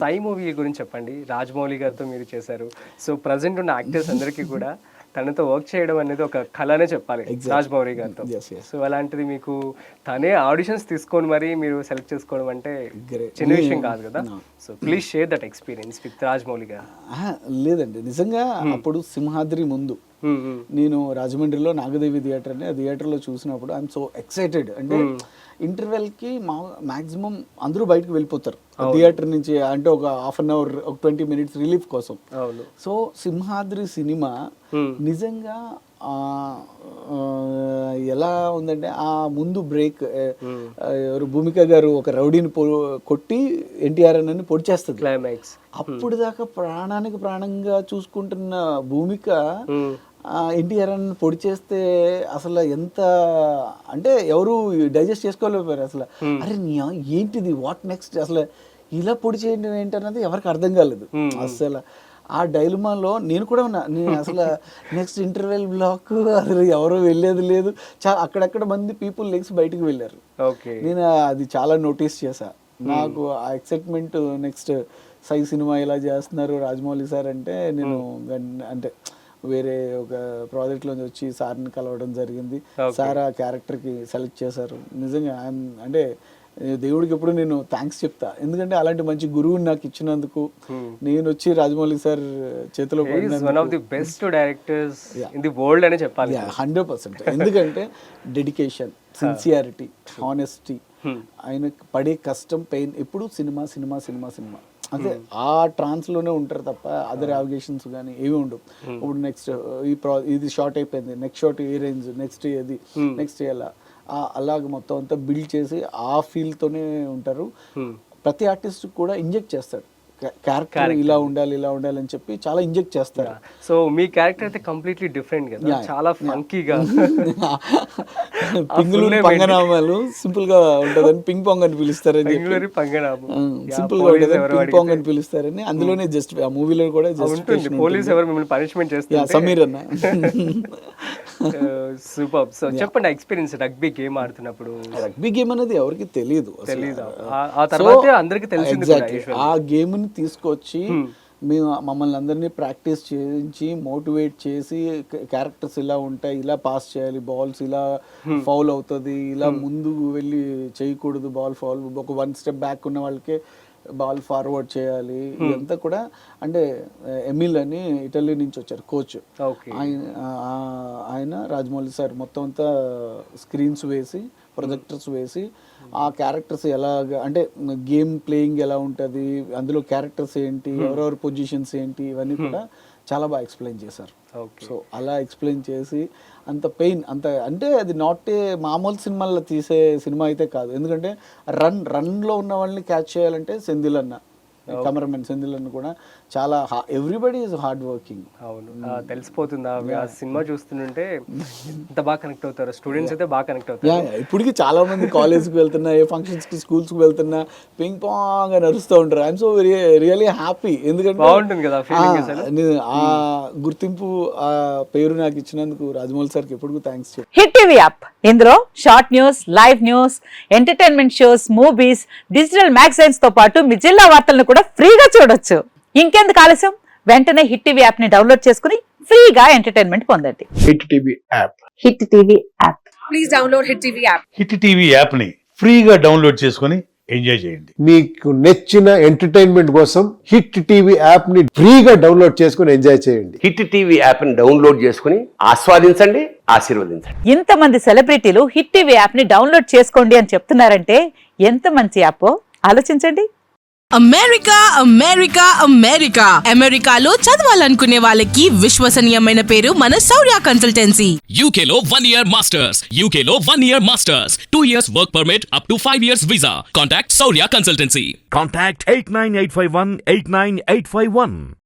Sai movie గురించి చెప్పండి. రాజమౌళి గారితో మీరు చేశారు. సో ప్రెజెంట్ ఉన్న యాక్టర్స్ అందరికీ కూడా తనతో వర్క్ చేయడం అనేది ఒక కళనే చెప్పాలి రాజమౌళి గారితో. సో అలాంటిది మీకు తనే ఆడిషన్స్ తీసుకొని మరి మీరు సెలెక్ట్ చేసుకోవడం అంటే చిన్న విషయం కాదు కదా. So please share that experience with Rajamouli గారు. లేదండి, నిజంగా అప్పుడు సింహాద్రి ముందు నేను రాజమండ్రిలో నాగదేవి థియేటర్ అని ఆ థియేటర్లో చూసినప్పుడు ఐఎమ్ సో ఎక్సైటెడ్. అంటే ఇంటర్వెల్కి మ్యాక్సిమం అందరూ బయటకు వెళ్ళిపోతారు థియేటర్ నుంచి, అంటే ఒక హాఫ్ అన్ అవర్ ఒక 20 minutes రిలీఫ్ కోసం. సో సింహాద్రి సినిమా నిజంగా ఎలా ఉందంటే ఆ ముందు బ్రేక్ ఎవరు భూమిక గారు ఒక రౌడీని కొట్టి ఎన్టీఆర్ అని పొడి చేస్తుంది. క్లైమాక్స్ అప్పుడు దాకా ప్రాణానికి ప్రాణంగా చూసుకుంటున్న భూమిక ఎన్టీఆర్ అని పొడి చేస్తే అసలు ఎంత అంటే ఎవరు డైజెస్ట్ చేసుకోలేకపోయారు అసలు. అరే ఏంటిది, వాట్ నెక్స్ట్, అసలు ఇలా పొడి చేయడం ఏంటన్నది ఎవరికి అర్థం కాలేదు అసలు. ఆ డైలమాలో నేను కూడా ఉన్నా. నేను అసలు నెక్స్ట్ ఇంటర్వెల్ బ్లాక్ అసలు ఎవరు వెళ్ళేది లేదు, అక్కడక్కడ మంది పీపుల్ లెగ్స్ బయటకు వెళ్ళారు. నేను అది చాలా నోటీస్ చేశా. నాకు ఆ ఎక్సైట్మెంట్ నెక్స్ట్ సై సినిమా ఇలా చేస్తున్నారు రాజమౌళి సార్ అంటే, నేను అంటే వేరే ఒక ప్రాజెక్ట్లో వచ్చి సార్ని కలవడం జరిగింది. సార్ ఆ క్యారెక్టర్కి సెలెక్ట్ చేశారు. నిజంగా అంటే దేవుడికి ఎప్పుడు నేను థ్యాంక్స్ చెప్తా, ఎందుకంటే అలాంటి మంచి గురువుని నాకు ఇచ్చినందుకు. నేను వచ్చి రాజమౌళి సార్ చేతిలో 100%. ఎందుకంటే డెడికేషన్, సిన్సియారిటీ, హానెస్టీ, ఆయన పడే కష్టం, పెయిన్ ఎప్పుడు సినిమా సినిమా సినిమా సినిమా అదే ఆ ట్రాన్స్లోనే ఉంటారు తప్ప అదర్ యావిగేషన్స్ కానీ ఏమి ఉండవు. ఇప్పుడు నెక్స్ట్ ఇది షార్ట్ అయిపోయింది, నెక్స్ట్ షార్ట్ ఏ రేంజ్, నెక్స్ట్ ఏది, నెక్స్ట్ ఎలా, అలాగ మొత్తం అంతా బిల్డ్ చేసి ఆ ఫీల్తోనే ఉంటారు. ప్రతి ఆర్టిస్ట్ కూడా ఇంజెక్ట్ చేస్తాడు క్యారెక్టర్, ఇలా ఉండాలి ఇలా ఉండాలి అని చెప్పి చాలా ఇంజెక్ట్ చేస్తారు. సో మీ క్యారెక్టర్ అయితే కంప్లీట్లీ డిఫరెంట్ కదా, చాలా ఫంకీగా. పింగులూరి పంగనామాలు సింపుల్ గా ఉంటదని పింగ్ పాంగ్ అని పిలుస్తారని, సింపుల్ గా ఉంటదని పింగ్ పాంగ్ అని పిలుస్తారని అందులోనే జస్ట్ ఆ మూవీలో కూడా పోలీస్ ఎవరు మిమ్మల్ని పనిష్మెంట్ చేస్తారు, సమీర్ అన్న. సూపర్. సో చెప్పండి ఎక్స్పీరియన్స్ రగ్బీ గేమ్ ఆడుతున్నప్పుడు. రగ్బీ గేమ్ అనేది ఎవరికి తెలియదు, ఆ తర్వాత అందరికి తెలిసింది. ఆ గేమ్ ని తీసుకొచ్చి మేము మమ్మల్ని అందరినీ ప్రాక్టీస్ చేయించి మోటివేట్ చేసి, క్యారెక్టర్స్ ఇలా ఉంటాయి, ఇలా పాస్ చేయాలి, బాల్స్ ఇలా ఫౌల్ అవుతుంది, ఇలా ముందు వెళ్ళి చేయకూడదు, బాల్ ఫౌల్, ఒక 1 step బ్యాక్ ఉన్న వాళ్ళకే బాల్ ఫార్వర్డ్ చేయాలి. ఇదంతా కూడా అంటే ఎమిల్ అని ఇటలీ నుంచి వచ్చారు కోచ్. ఆయన రాజమౌళి సార్ మొత్తం అంతా స్క్రీన్స్ వేసి, ప్రొజెక్టర్స్ వేసి ఆ క్యారెక్టర్స్ ఎలాగ అంటే గేమ్ ప్లేయింగ్ ఎలా ఉంటుంది, అందులో క్యారెక్టర్స్ ఏంటి, ఎవరెవరి పొజిషన్స్ ఏంటి, ఇవన్నీ కూడా చాలా బాగా ఎక్స్ప్లెయిన్ చేశారు. సో అలా ఎక్స్ప్లెయిన్ చేసి అంత పెయిన్ అంత అంటే అది నాట్ ఏ మామూలు సినిమాల్లో తీసే సినిమా అయితే కాదు. ఎందుకంటే రన్లో ఉన్న వాళ్ళని క్యాచ్ చేయాలంటే సెంధిల్ అన్న, కెమెరామెన్ సెంధిల్ అన్న కూడా చాలా ఎవ్రీబడి ఈజ్ హార్డ్ వర్కింగ్. అవును, తెలిసిపోతుంది ఆ సినిమా చూస్తుంటే ఎంత బాగా కనెక్ట్ అవుతారు స్టూడెంట్స్ అయితే బాగా కనెక్ట్ అవుతారు. ఇప్పటికి చాలా మంది కాలేజ్కి వెళ్తున్నా, ఏ ఫంక్షన్స్కి స్కూల్స్కి వెళ్తున్నా పింగ్ పాంగ్ అని అరుస్తూ ఉంటారు. ఐఎమ్ సో రియలీ హ్యాపీ, ఎందుకంటే బాగుంటుంది కదా ఆ గుర్తింపు, ఆ పేరు నాకు ఇచ్చినందుకు రాజమౌళి సార్కి ఎప్పుడు థ్యాంక్స్ చెప్పు. హిట్ టీవీ యాప్, ఇందులో short news, live news, entertainment shows, movies, digital magazines తో పాటు మీ జిల్లా వార్తలను కూడా ఫ్రీగా చూడొచ్చు. ఇంకెందుకు ఆలస్యం, వెంటనే హిట్ టీవీ యాప్ ని డౌన్లోడ్ చేసుకుని ఫ్రీగా ఎంటర్టైన్మెంట్ పొందండి. Hit TV app, hit TV app, please download hit TV app. Hit TV app ని ఫ్రీగా డౌన్లోడ్ చేసుకుని ఎంజాయ్ చేయండి. మీకు నచ్చిన ఎంటర్టైన్మెంట్ కోసం హిట్ టీవీ యాప్ ని ఫ్రీగా డౌన్లోడ్ చేసుకుని ఎంజాయ్ చేయండి. హిట్ టీవీ యాప్ ని డౌన్లోడ్ చేసుకుని ఆస్వాదించండి, ఆశీర్వదించండి. ఇంతమంది సెలబ్రిటీలు హిట్ టీవీ యాప్ ని డౌన్లోడ్ చేసుకోండి అని చెప్తున్నారంటే ఎంత మంచి యాప్ ఆలోచించండి. అమెరికా అమెరికా అమెరికా అమెరికాలో చదవాలనుకునే వాళ్ళకి విశ్వసనీయమైన పేరు మన శౌర్య కన్సల్టెన్సీ. UK లో 1 year masters, UK లో 1 year masters, 2 years work permit up to 5 years visa. Contact Saurya Consultancy. Contact 89851 89851.